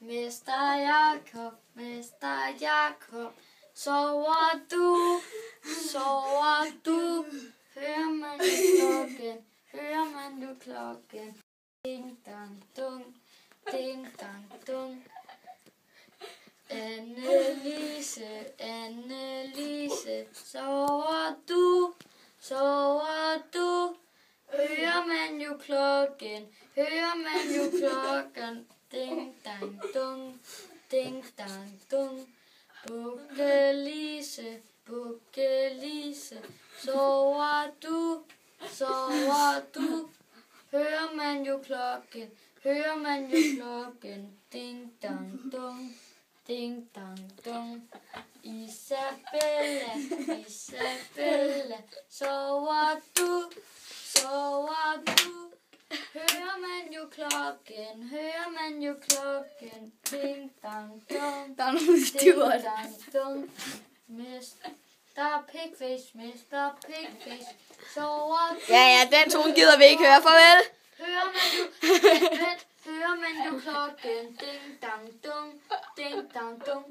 Mester Jakob, Mester Jakob, sover du, sover du? Hører man nu klokken, hører man nu klokken? Ding dang dung, ding dang dung. Annelise, Annelise, sover du, sover du? Hører man jo klokken, hører man jo klokken? Ding dang dung, ding dang dung. Bukkelise, Bukkelise, sover du, sover du? Hører man jo klokken, hører man jo klokken? Ding dang dung, ding dang dung. Isabella, Isabella, sover du, sover du? Hører man jo klokken, hører man jo klokken? Ding dang dung, Der er nogle styrer. ding dang dung. Mester Pigfish, Mester Pigfish, sover du? Ja, den tone gider vi ikke høre. Farvel. Hører man jo, hører man jo klokken? Ding dang dung, ding dang dung.